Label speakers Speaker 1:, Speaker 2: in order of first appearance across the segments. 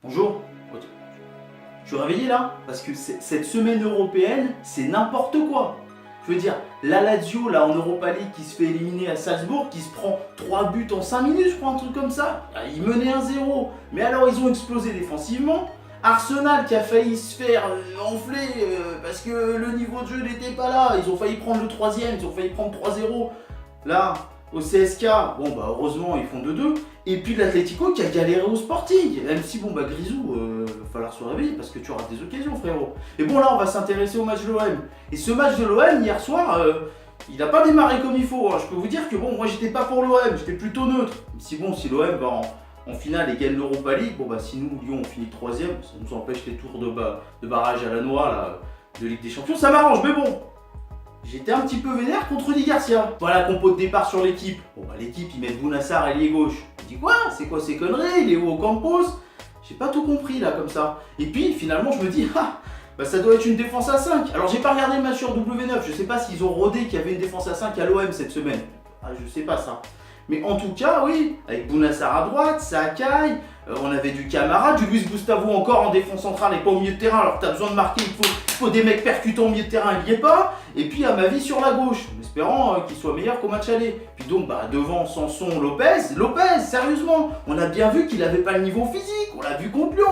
Speaker 1: Bonjour. Je suis réveillé là parce que cette semaine européenne, c'est n'importe quoi. Je veux dire, la Lazio là en Europa League qui se fait éliminer à Salzbourg, qui se prend 3 buts en 5 minutes, je crois, un truc comme ça. Ils menaient 1-0. Mais alors ils ont explosé défensivement. Arsenal qui a failli se faire enfler parce que le niveau de jeu n'était pas là. Ils ont failli prendre le troisième, ils ont failli prendre 3-0. Là, au CSK, bon bah heureusement ils font 2-2. Et puis l'Atlético qui a galéré au Sporting. Même si bon bah Grisou, va falloir se réveiller parce que tu auras des occasions frérot. Et bon là on va s'intéresser au match de l'OM. Et ce match de l'OM hier soir, il n'a pas démarré comme il faut. Hein. Je peux vous dire que bon moi j'étais pas pour l'OM, j'étais plutôt neutre. Si l'OM va en finale et gagne l'Europa League, bon bah si nous Lyon on finit 3ème, ça nous empêche les tours de barrage à la noix là, de Ligue des Champions, ça m'arrange, mais bon. J'étais un petit peu vénère contre Rudy Garcia. Voilà compo de départ sur l'équipe. Bon bah l'équipe ils mettent Bounassar ailier gauche. Je dis quoi? C'est quoi ces conneries? Il est où au Campos? J'ai pas tout compris là comme ça. Et puis finalement je me dis bah ça doit être une défense à 5. Alors j'ai pas regardé le match sur W9, je sais pas s'ils ont rodé qu'il y avait une défense à 5 à l'OM cette semaine. Je sais pas ça. Mais en tout cas, oui, avec Bounassar à droite, Sakai, on avait du Camara, du Luis Gustavo encore en défense centrale et pas au milieu de terrain. Alors que t'as besoin de marquer, il faut des mecs percutants au milieu de terrain, il n'y est pas. Et puis à ma vie sur la gauche, en espérant qu'il soit meilleur qu'au match aller. Puis donc bah, devant Sanson, Lopez, sérieusement, on a bien vu qu'il n'avait pas le niveau physique, on l'a vu contre Lyon.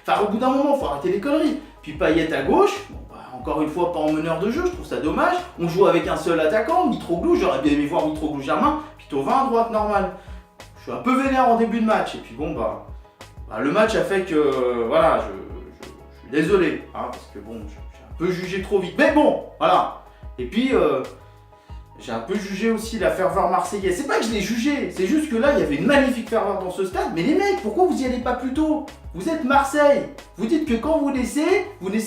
Speaker 1: Enfin au bout d'un moment, faut arrêter les conneries. Puis Payet à gauche, bon, bah, encore une fois pas en meneur de jeu, je trouve ça dommage. On joue avec un seul attaquant, Mitroglou, j'aurais bien aimé voir Mitroglou Germain. Thauvin à droite normal. Je suis un peu vénère en début de match et puis bon bah le match a fait que voilà je suis désolé parce que bon j'ai un peu jugé trop vite. Mais bon voilà. Et puis j'ai un peu jugé aussi la ferveur marseillaise. C'est pas que je l'ai jugé, c'est juste que là il y avait une magnifique ferveur dans ce stade. Mais les mecs, pourquoi vous y allez pas plus tôt? Vous êtes Marseille. Vous dites que quand vous naissez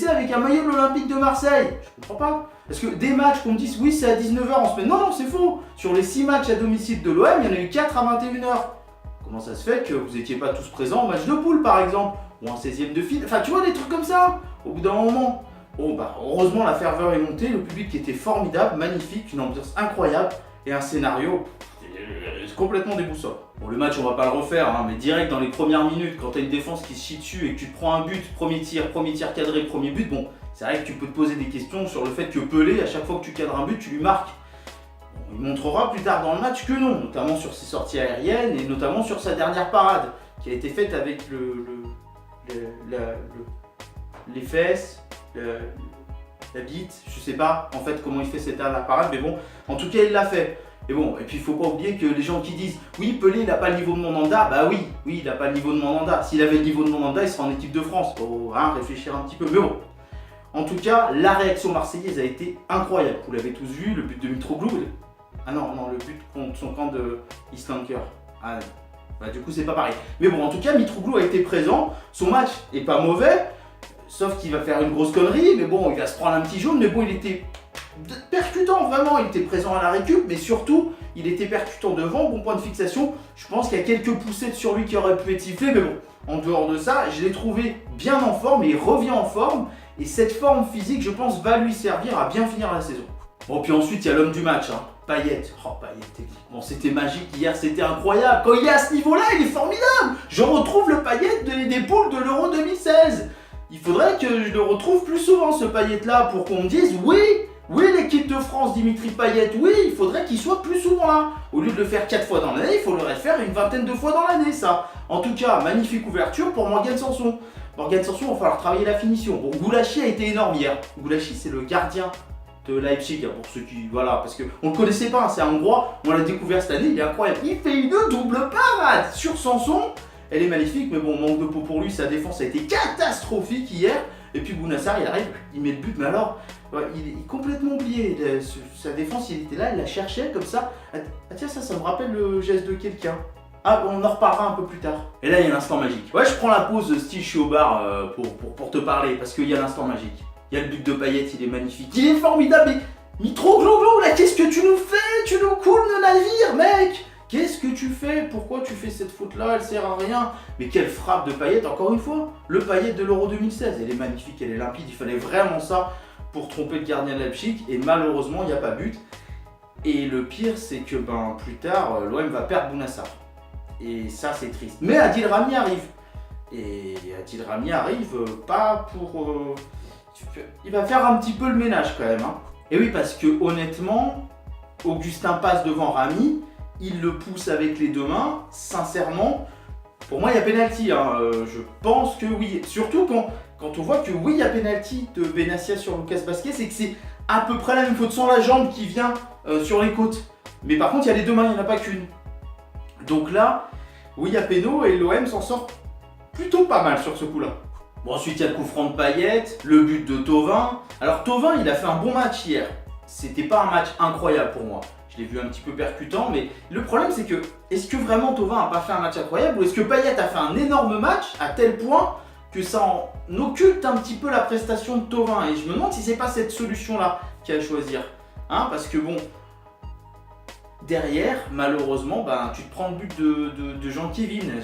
Speaker 1: avec un maillot de l'Olympique de Marseille. Je comprends pas. Parce que des matchs qu'on me dise oui c'est à 19h en semaine. Non, c'est faux. Sur les 6 matchs à domicile de l'OM, il y en a eu 4 à 21h. Comment ça se fait que vous n'étiez pas tous présents au match de poule par exemple? Ou en 16ème de finale? Enfin tu vois des trucs comme ça. Au bout d'un moment. Bon bah heureusement la ferveur est montée, le public était formidable, magnifique, une ambiance incroyable et un scénario complètement déboussolant. Bon le match on va pas le refaire mais direct dans les premières minutes quand t'as une défense qui se chie dessus et que tu te prends un but, premier tir cadré, premier but, bon c'est vrai que tu peux te poser des questions sur le fait que Pelé à chaque fois que tu cadres un but tu lui marques. Bon, il montrera plus tard dans le match que non, notamment sur ses sorties aériennes et notamment sur sa dernière parade qui a été faite avec les fesses. La bite, je sais pas en fait comment il fait cette dernière parade, mais bon, en tout cas il l'a fait. Et bon, et puis il faut pas oublier que les gens qui disent oui Pelé il a pas le niveau de Mandanda, bah oui il a pas le niveau de Mandanda. S'il avait le niveau de Mandanda, il serait en équipe de France. Faut réfléchir un petit peu, mais bon. En tout cas, la réaction marseillaise a été incroyable. Vous l'avez tous vu, le but de Mitroglou. Le but contre son camp de Islanker. Du coup c'est pas pareil. Mais bon, en tout cas, Mitroglou a été présent. Son match est pas mauvais. Sauf qu'il va faire une grosse connerie, mais bon, il va se prendre un petit jaune, mais bon, il était percutant, vraiment, il était présent à la récup, mais surtout, il était percutant devant, bon point de fixation. Je pense qu'il y a quelques poussettes sur lui qui auraient pu être sifflées, mais bon, en dehors de ça, je l'ai trouvé bien en forme, et il revient en forme, et cette forme physique, je pense, va lui servir à bien finir la saison. Bon, puis ensuite, il y a l'homme du match, Payet. Payet, techniquement, c'était magique hier, c'était incroyable. Quand il est à ce niveau-là, il est formidable. Je retrouve le Payet des poules de l'Euro 2016. Il faudrait que je le retrouve plus souvent ce Payet-là pour qu'on me dise oui, l'équipe de France, Dimitri Payet, oui, il faudrait qu'il soit plus souvent là. Au lieu de le faire 4 fois dans l'année, il faudrait le faire une vingtaine de fois dans l'année, ça. En tout cas, magnifique ouverture pour Morgan Sanson. Morgan Sanson, il va falloir travailler la finition. Bon, Goulashi a été énorme hier. Goulashi, c'est le gardien de Leipzig, pour ceux qui... Voilà, parce qu'on ne le connaissait pas, c'est un Hongrois, on l'a découvert cette année, il est incroyable. Il fait une double parade sur Sanson. Elle est magnifique, mais bon, manque de peau pour lui, sa défense a été catastrophique hier. Et puis Bounassar, il arrive, il met le but, mais alors, il est complètement oublié. Sa défense, il était là, il la cherchait comme ça. Tiens, ça me rappelle le geste de quelqu'un. On en reparlera un peu plus tard. Et là, il y a l'instant magique. Ouais, je prends la pause, style, je suis au bar pour te parler, parce qu'il y a l'instant magique. Il y a le but de Payet, il est magnifique. Il est formidable, mais Mitroglou, là, qu'est-ce que tu nous fais? Tu nous coules le navire, mec! Qu'est-ce que tu fais? Pourquoi tu fais cette faute-là? Elle sert à rien. Mais quelle frappe de Payet, encore une fois. Le Payet de l'Euro 2016. Elle est magnifique, elle est limpide. Il fallait vraiment ça pour tromper le gardien de Leipzig. Et malheureusement, il n'y a pas but. Et le pire, c'est que plus tard, l'OM va perdre Bounassar. Et ça, c'est triste. Mais Adil Rami arrive. Et Adil Rami arrive pas pour... il va faire un petit peu le ménage quand même. Hein. Et oui, parce que honnêtement, Augustin passe devant Rami, il le pousse avec les 2 mains. Sincèrement, pour moi, il y a pénalty. Hein. Je pense que oui. Surtout quand on voit que oui, il y a pénalty de Benassia sur Lucas Vázquez, c'est que c'est à peu près la même faute sans la jambe qui vient sur les côtes. Mais par contre, il y a les 2 mains, il n'y en a pas qu'une. Donc là, oui, il y a péno et l'OM s'en sort plutôt pas mal sur ce coup-là. Bon, ensuite, il y a le coup franc de Payet, le but de Thauvin. Alors, Thauvin, il a fait un bon match hier. C'était pas un match incroyable pour moi. Je l'ai vu un petit peu percutant, mais le problème, c'est que est-ce que vraiment Thauvin n'a pas fait un match incroyable ou est-ce que Payet a fait un énorme match à tel point que ça en occulte un petit peu la prestation de Thauvin? Et je me demande si c'est pas cette solution-là qu'il y a à choisir. Hein, parce que bon, derrière, malheureusement, ben, tu te prends le but de Jean-Kévin.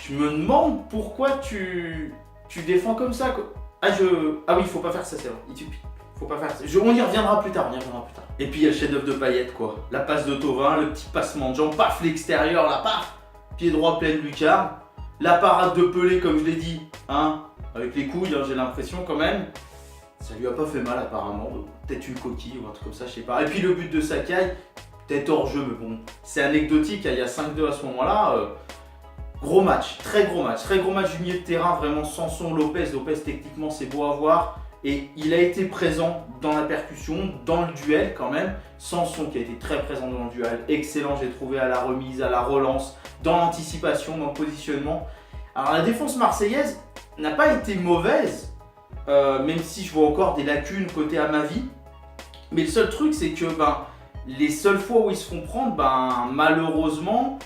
Speaker 1: Je me demande pourquoi tu défends comme ça. Quoi. Ah oui, il faut pas faire ça, c'est vrai. Faut pas faire ça. On y reviendra plus tard, Et puis il y a le chef-d'œuvre de Payet, quoi. La passe de Thauvin, le petit passement de jambes, paf, l'extérieur, là, paf, pied droit plein de lucarne. La parade de Pelé, comme je l'ai dit, hein, avec les couilles, hein, j'ai l'impression quand même. Ça lui a pas fait mal apparemment. Peut-être une coquille ou un truc comme ça, je sais pas. Et puis le but de Sakai, peut-être hors jeu, mais bon, c'est anecdotique. Il y a 5-2 à ce moment-là. Gros match du milieu de terrain, vraiment Sanson, Lopez. Lopez, techniquement, c'est beau à voir. Et il a été présent dans la percussion, dans le duel quand même. Sanson qui a été très présent dans le duel, excellent, j'ai trouvé à la remise, à la relance, dans l'anticipation, dans le positionnement. Alors la défense marseillaise n'a pas été mauvaise, même si je vois encore des lacunes côté Amavi. Mais le seul truc, c'est que les seules fois où ils se font prendre, malheureusement,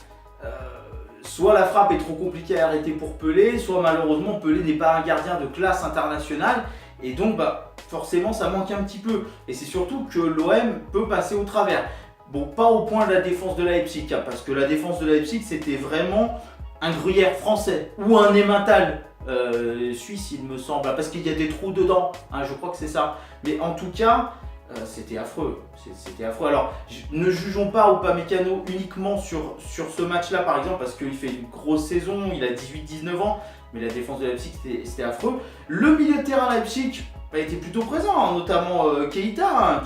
Speaker 1: soit la frappe est trop compliquée à arrêter pour Pelé, soit malheureusement Pelé n'est pas un gardien de classe internationale. Et donc, forcément, ça manque un petit peu. Et c'est surtout que l'OM peut passer au travers. Bon, pas au point de la défense de Leipzig, hein, parce que la défense de Leipzig, c'était vraiment un Gruyère français ou un Emmental suisse, il me semble, parce qu'il y a des trous dedans. Hein, je crois que c'est ça. Mais en tout cas, c'était affreux. C'était affreux. Alors, ne jugeons pas Upamecano uniquement sur ce match-là, par exemple, parce qu'il fait une grosse saison, il a 18-19 ans. Mais la défense de Leipzig, c'était affreux. Le milieu de terrain Leipzig a été plutôt présent, hein, notamment Keita, hein,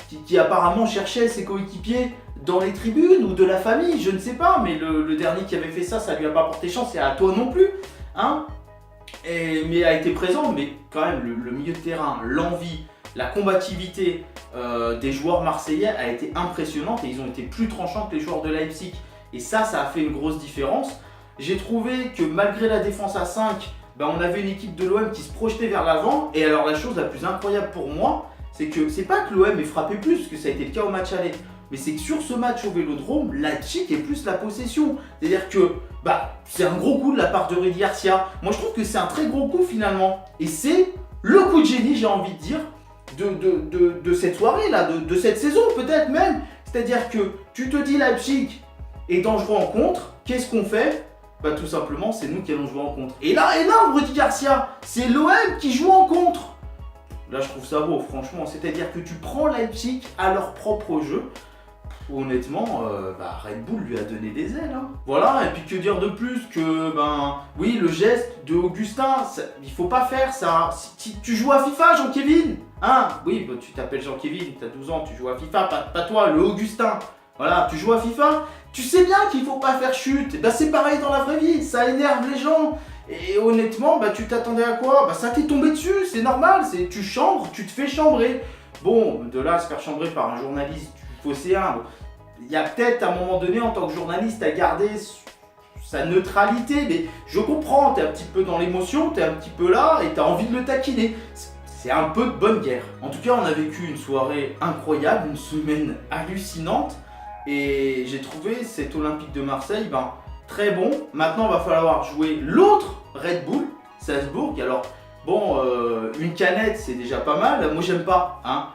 Speaker 1: qui apparemment cherchait ses coéquipiers dans les tribunes ou de la famille, je ne sais pas. Mais le dernier qui avait fait ça, ça lui a pas porté chance, et à toi non plus. Hein, mais a été présent, mais quand même, le milieu de terrain, l'envie, la combativité des joueurs marseillais a été impressionnante et ils ont été plus tranchants que les joueurs de Leipzig. Et ça a fait une grosse différence. J'ai trouvé que malgré la défense à 5, on avait une équipe de l'OM qui se projetait vers l'avant. Et alors la chose la plus incroyable pour moi, c'est que c'est pas que l'OM ait frappé plus, parce que ça a été le cas au match aller, mais c'est que sur ce match au Vélodrome, Leipzig est plus la possession. C'est-à-dire que c'est un gros coup de la part de Rudy Garcia. Moi je trouve que c'est un très gros coup finalement. Et c'est le coup de génie, j'ai envie de dire, de cette soirée-là, de cette saison peut-être même. C'est-à-dire que tu te dis Leipzig est dangereux en contre, qu'est-ce qu'on fait ? Tout simplement, c'est nous qui allons jouer en contre. Et là, Rudy Garcia, c'est l'OM qui joue en contre. Là, je trouve ça beau, franchement. C'est-à-dire que tu prends Leipzig à leur propre jeu. Honnêtement, Red Bull lui a donné des ailes. Hein. Voilà, et puis que dire de plus que, oui, le geste de Augustin, il faut pas faire ça. Si tu joues à FIFA, Jean-Kévin, hein, oui, tu t'appelles Jean-Kévin, tu as 12 ans, tu joues à FIFA, pas toi, le Augustin. Voilà, tu joues à FIFA, tu sais bien qu'il faut pas faire chute. C'est pareil dans la vraie vie, ça énerve les gens. Et honnêtement, tu t'attendais à quoi ? Ça t'est tombé dessus, c'est normal, tu chambres, tu te fais chambrer. Bon, de là à se faire chambrer par un journaliste du Phocéen, il y a peut-être à un moment donné, en tant que journaliste, à garder sa neutralité, mais je comprends, t'es un petit peu dans l'émotion, t'es un petit peu là, et t'as envie de le taquiner. C'est un peu de bonne guerre. En tout cas, on a vécu une soirée incroyable, une semaine hallucinante. Et j'ai trouvé cet Olympique de Marseille très bon. Maintenant, il va falloir jouer l'autre Red Bull, Salzbourg. Alors, une canette, c'est déjà pas mal. Moi, j'aime pas. Hein.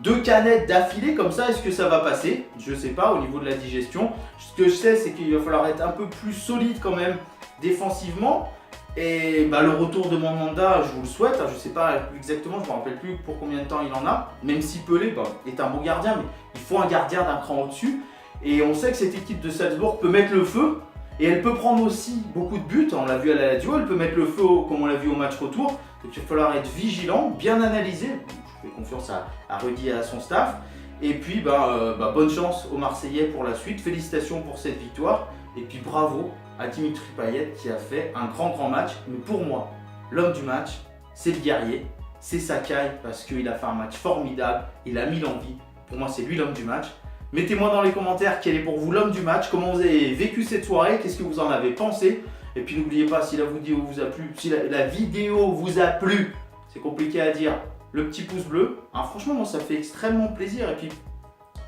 Speaker 1: 2 canettes d'affilée comme ça, est-ce que ça va passer ? Je sais pas, au niveau de la digestion. Ce que je sais, c'est qu'il va falloir être un peu plus solide quand même défensivement. Et le retour de Mandanda, je vous le souhaite. Je sais pas exactement, je me rappelle plus pour combien de temps il en a. Même si Pelé est un bon gardien, mais il faut un gardien d'un cran au-dessus. Et on sait que cette équipe de Salzbourg peut mettre le feu. Et elle peut prendre aussi beaucoup de buts, on l'a vu à la Lazio, elle peut mettre le feu comme on l'a vu au match retour. Donc il va falloir être vigilant, bien analyser. Je fais confiance à Rudy et à son staff. Et puis bonne chance aux Marseillais pour la suite, félicitations pour cette victoire. Et puis bravo à Dimitri Payet qui a fait un grand match. Mais pour moi, l'homme du match, c'est le guerrier, c'est Sakai parce qu'il a fait un match formidable, il a mis l'envie. Pour moi, c'est lui l'homme du match. Mettez-moi dans les commentaires quel est pour vous l'homme du match, comment vous avez vécu cette soirée, qu'est-ce que vous en avez pensé. Et puis n'oubliez pas, si la vidéo vous a plu, si la vidéo vous a plu, c'est compliqué à dire, le petit pouce bleu. Hein, franchement, moi, ça fait extrêmement plaisir. Et puis,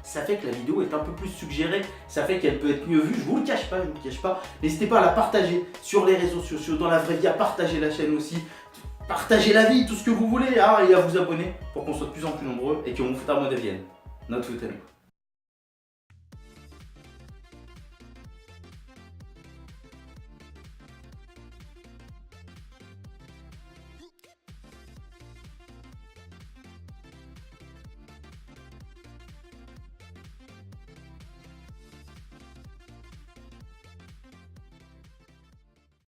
Speaker 1: ça fait que la vidéo est un peu plus suggérée, ça fait qu'elle peut être mieux vue. Je vous le cache pas, N'hésitez pas à la partager sur les réseaux sociaux, dans la vraie vie, à partager la chaîne aussi. Partagez la vie, tout ce que vous voulez, hein, et à vous abonner pour qu'on soit de plus en plus nombreux et que mon foot à moi devienne notre foot à nous.